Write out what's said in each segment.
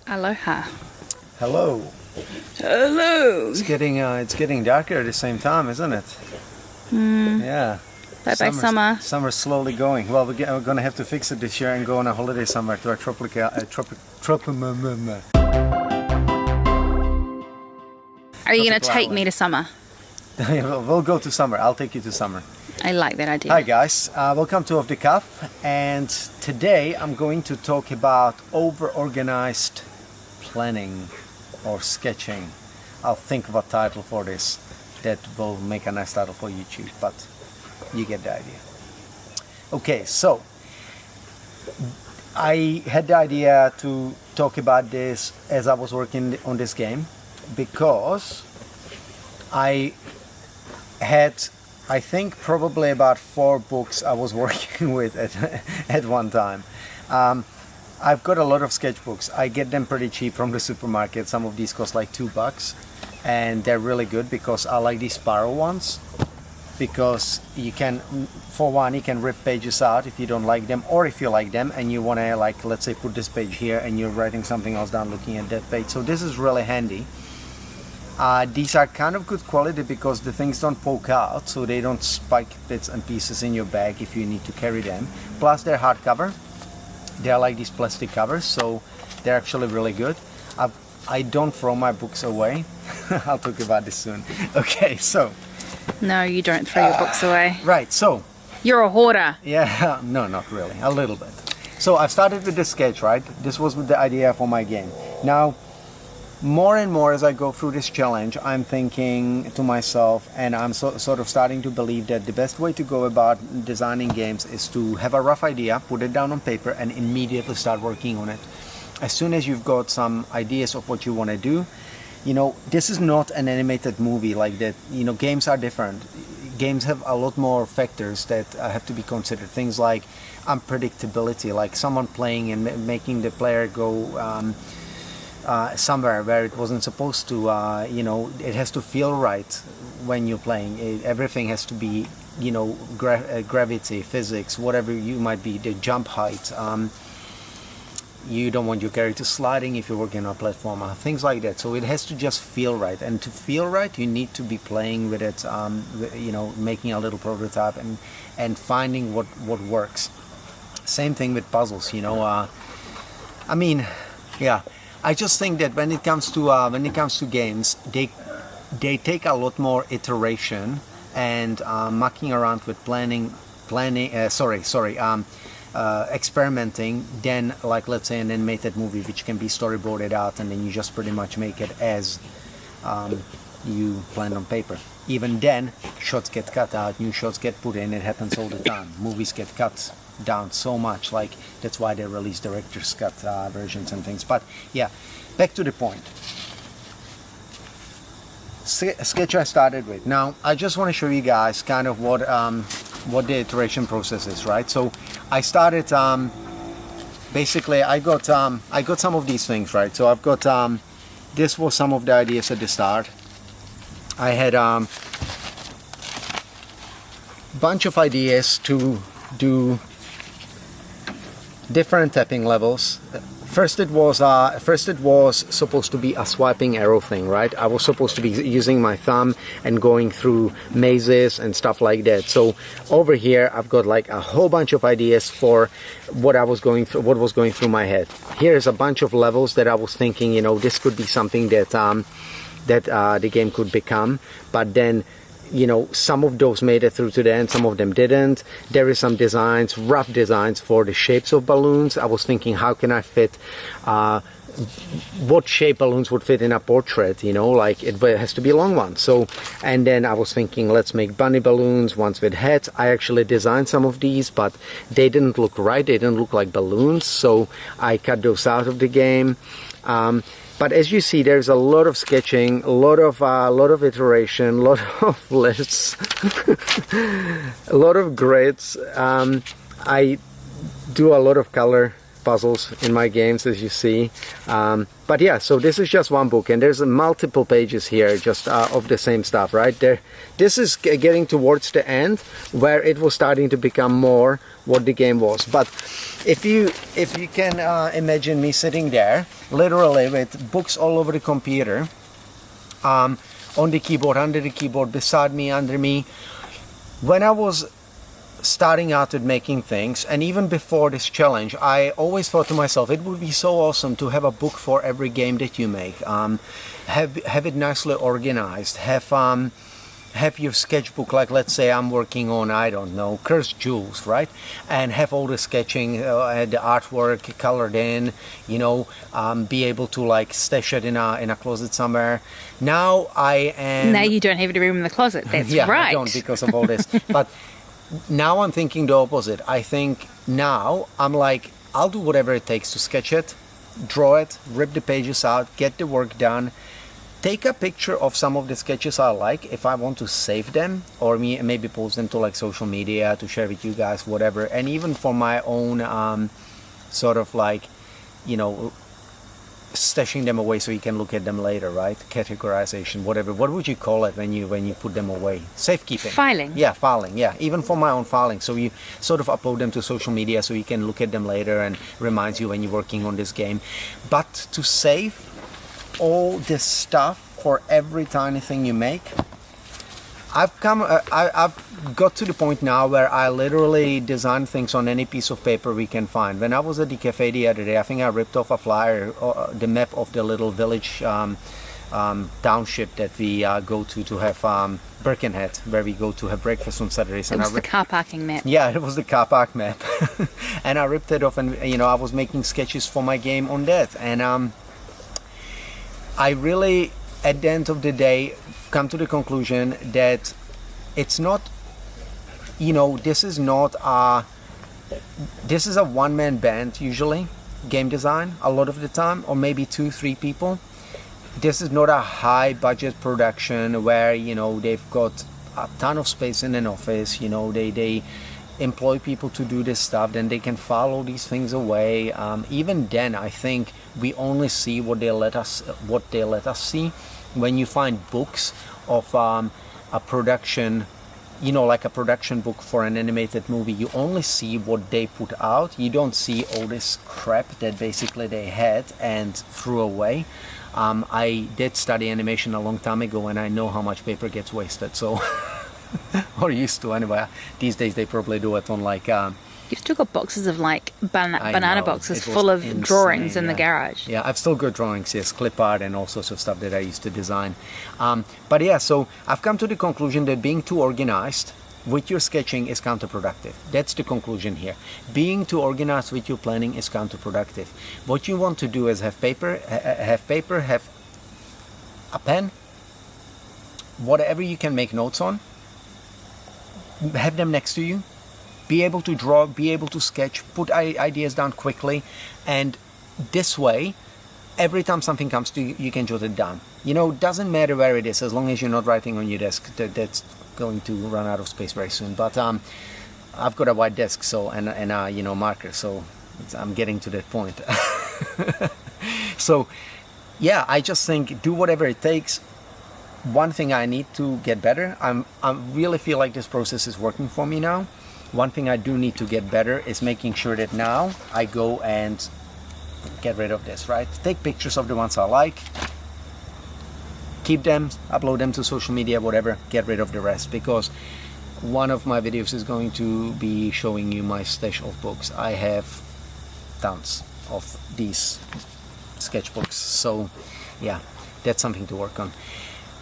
Aloha. Hello. Hello. It's getting darker at the same time, isn't it? Yeah. Bye-bye summer. Summer's slowly going. Well, we're gonna have to fix it this year and go on a holiday somewhere to a tropical. Are you going to take me to summer? We'll go to summer. I'll take you to summer. I like that idea. Hi guys, welcome to Off the Cuff, and today I'm going to talk about over-organized planning or sketching. I'll think of a title for this that will make a nice title for YouTube, but you get the idea. Okay, so I had the idea to talk about this as I was working on this game because I had, I think, probably about 4 books I was working with at one time. I've got a lot of sketchbooks. I get them pretty cheap from the supermarket. Some of these cost like $2, and they're really good because I like these spiral ones, because you can, for one, you can rip pages out if you don't like them, or if you like them and you want to, like, let's say, put this page here and you're writing something else down looking at that page. So this is really handy. These are kind of good quality because the things don't poke out, so they don't spike bits and pieces in your bag if you need to carry them. Plus they're hardcover. They're like these plastic covers, so they're actually really good. I don't throw my books away. I'll talk about this soon. Okay, so. No, you don't throw your books away. Right, so. You're a hoarder. Yeah, no, not really, a little bit. So I've started with this sketch, right? This was the idea for my game. Now, more and more as I go through this challenge, I'm thinking to myself, and I'm sort of starting to believe that the best way to go about designing games is to have a rough idea, put it down on paper, and immediately start working on it. As soon as you've got some ideas of what you want to do, you know, this is not an animated movie like that. You know, games are different. Games have a lot more factors that have to be considered. Things like unpredictability, like someone playing and making the player go somewhere where it wasn't supposed to. You know, it has to feel right when you're playing. Everything has to be, you know, gravity, physics, whatever you might be, the jump height. You don't want your character sliding if you're working on a platformer, things like that. So it has to just feel right, and to feel right, you need to be playing with it. You know, making a little prototype and finding what works. Same thing with puzzles. You know, I mean, yeah. I just think that when it comes to games, they take a lot more iteration and mucking around with experimenting than, like, let's say, an animated movie, which can be storyboarded out and then you just pretty much make it as you planned on paper. Even then, shots get cut out, new shots get put in. It happens all the time. Movies get cut down so much, like that's why they release director's cut versions and things. But yeah, back to the point. Sketch I started with. Now I just want to show you guys kind of what the iteration process is, right? So I started basically I got some of these things, right? So I've got this was some of the ideas at the start. I had bunch of ideas to do different tapping levels. First it was supposed to be a swiping arrow thing, right? I was supposed to be using my thumb and going through mazes and stuff like that. So over here I've got like a whole bunch of ideas for what was going through my head. Here's a bunch of levels that I was thinking, you know, this could be something that the game could become, but then, you know, some of those made it through to the end, some of them didn't. There is some designs, rough designs for the shapes of balloons. I was thinking, how can I fit, what shape balloons would fit in a portrait, you know, like it has to be a long one. So, and then I was thinking, let's make bunny balloons, ones with heads. I actually designed some of these, but they didn't look right. They didn't look like balloons, so I cut those out of the game. But as you see, there's a lot of sketching, a lot of iteration, a lot of lists, a lot of grids. I do a lot of color puzzles in my games, as you see. But yeah, so this is just one book, and there's multiple pages here just of the same stuff, right? This is getting towards the end where it was starting to become more what the game was. But if you can imagine me sitting there, literally with books all over the computer, on the keyboard, under the keyboard, beside me, under me. When I was starting out with making things, and even before this challenge, I always thought to myself, it would be so awesome to have a book for every game that you make. Have it nicely organized. Have your sketchbook, like let's say I'm working on, I don't know, Cursed Jewels, right? And have all the sketching, the artwork colored in, you know, be able to like stash it in a closet somewhere. Now I am... Now you don't have the room in the closet. That's yeah, right. I don't because of all this. But now I'm thinking the opposite. I think now I'm like, I'll do whatever it takes to sketch it, draw it, rip the pages out, get the work done. Take a picture of some of the sketches I like if I want to save them, or maybe post them to like social media to share with you guys, whatever. And even for my own sort of like, you know, stashing them away so you can look at them later, right? Categorization, whatever. What would you call it when you put them away? Safekeeping. Filing. Yeah, filing. Yeah, even for my own filing. So you sort of upload them to social media so you can look at them later and reminds you when you're working on this game. But to save all this stuff for every tiny thing you make, I've got to the point now where I literally design things on any piece of paper we can find. When I was at the cafe the other day, I think I ripped off a flyer, the map of the little village township that we go to have Birkenhead, where we go to have breakfast on Saturdays. It was the car parking map. Yeah, it was the car park map. And I ripped it off, and you know, I was making sketches for my game on that. And I really, at the end of the day, come to the conclusion that it's not, you know, this is a one-man band usually, game design, a lot of the time, or maybe 2-3 people. This is not a high budget production where, you know, they've got a ton of space in an office, you know, they employ people to do this stuff, then they can file these things away. Even then, I think we only see what they let us see. When you find books of a production, you know, like a production book for an animated movie, you only see what they put out. You don't see all this crap that basically they had and threw away. I did study animation a long time ago, and I know how much paper gets wasted, so or used to anyway. These days they probably do it on like You've still got boxes of like banana boxes it was full of insane, drawings in the yeah. garage. Yeah, I've still got drawings, yes, clip art and all sorts of stuff that I used to design. But yeah, so I've come to the conclusion that being too organized with your sketching is counterproductive. That's the conclusion here. Being too organized with your planning is counterproductive. What you want to do is have paper, have a pen, whatever you can make notes on, have them next to you. Be able to draw, be able to sketch, put ideas down quickly, and this way, every time something comes to you, you can jot it down. You know, doesn't matter where it is, as long as you're not writing on your desk. That's going to run out of space very soon. But I've got a white desk, so and you know, marker, so I'm getting to that point. So, yeah, I just think do whatever it takes. One thing I need to get better. I really feel like this process is working for me now. One thing I do need to get better is making sure that now I go and get rid of this, right? Take pictures of the ones I like, keep them, upload them to social media, whatever, get rid of the rest, because one of my videos is going to be showing you my stash of books. I have tons of these sketchbooks, so yeah, that's something to work on.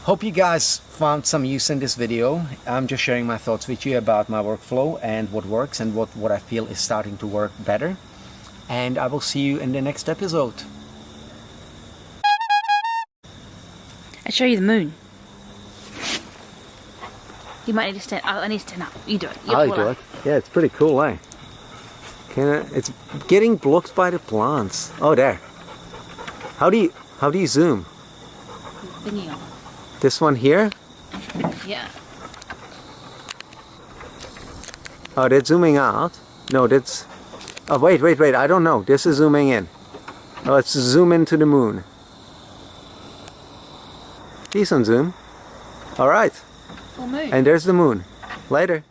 Hope you guys found some use in this video. I'm just sharing my thoughts with you about my workflow and what works and what I feel is starting to work better. And I will see you in the next episode. I'll show you the moon. You might need to stand. I need to stand up. You do it. I'll do it. Yeah, it's pretty cool, eh? It's getting blocked by the plants. Oh, there. How do you zoom? Thingy on. This one here? Yeah. Oh, that's zooming out. No, that's... Oh, wait. I don't know. This is zooming in. Let's zoom into the moon. Decent zoom. All right. Full moon. And there's the moon. Later.